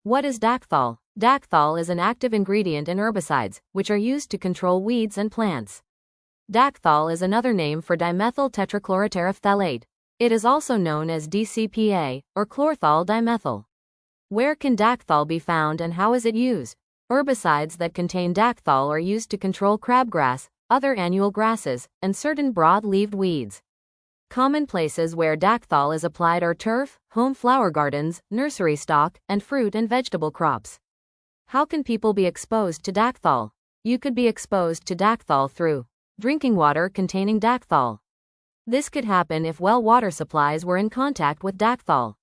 What is Dacthal? Dacthal is an active ingredient in herbicides, which are used to control weeds and plants. Dacthal is another name for dimethyl tetrachloroterephthalate. It is also known as DCPA, or chlorthal dimethyl. Where can Dacthal be found and how is it used? Herbicides that contain Dacthal are used to control crabgrass, other annual grasses, and certain broad-leaved weeds. Common places where Dacthal is applied are turf, home flower gardens, nursery stock, and fruit and vegetable crops. How can people be exposed to Dacthal? You could be exposed to Dacthal through drinking water containing Dacthal. This could happen if well water supplies were in contact with Dacthal.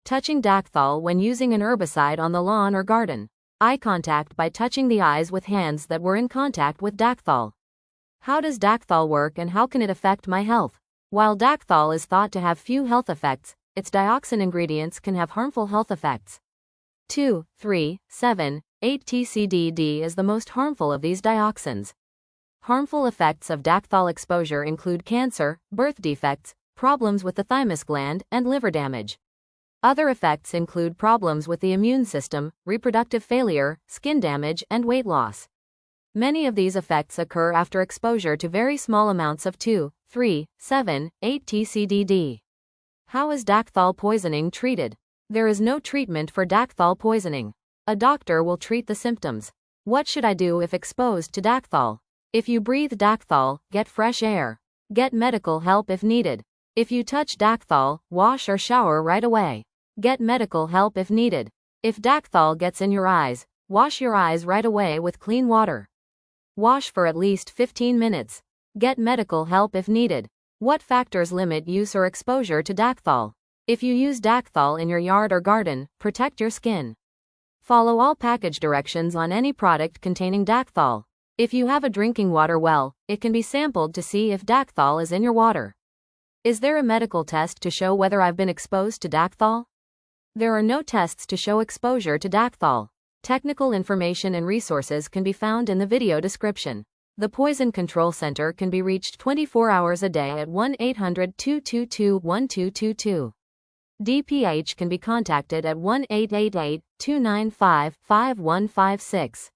Touching Dacthal when using an herbicide on the lawn or garden. Eye contact by touching the eyes with hands that were in contact with Dacthal. How does Dacthal work and how can it affect my health? While Dacthal is thought to have few health effects, its dioxin ingredients can have harmful health effects. 2, 3, 7, 8 TCDD is the most harmful of these dioxins. Harmful effects of Dacthal exposure include cancer, birth defects, problems with the thymus gland, and liver damage. Other effects include problems with the immune system, reproductive failure, skin damage, and weight loss. Many of these effects occur after exposure to very small amounts of 2, 3, 7, 8 TCDD. How is Dacthal poisoning treated? There is no treatment for Dacthal poisoning. A doctor will treat the symptoms. What should I do if exposed to Dacthal? If you breathe Dacthal, get fresh air. Get medical help if needed. If you touch Dacthal, wash or shower right away. Get medical help if needed. If Dacthal gets in your eyes, wash your eyes right away with clean water. Wash for at least 15 minutes. Get medical help if needed. What factors limit use or exposure to Dacthal? If you use Dacthal in your yard or garden, protect your skin. Follow all package directions on any product containing Dacthal. If you have a drinking water well, it can be sampled to see if Dacthal is in your water. Is there a medical test to show whether I've been exposed to Dacthal? There are no tests to show exposure to Dacthal. Technical information and resources can be found in the video description. The Poison Control Center can be reached 24 hours a day at 1-800-222-1222. DPH can be contacted at 1-888-295-5156.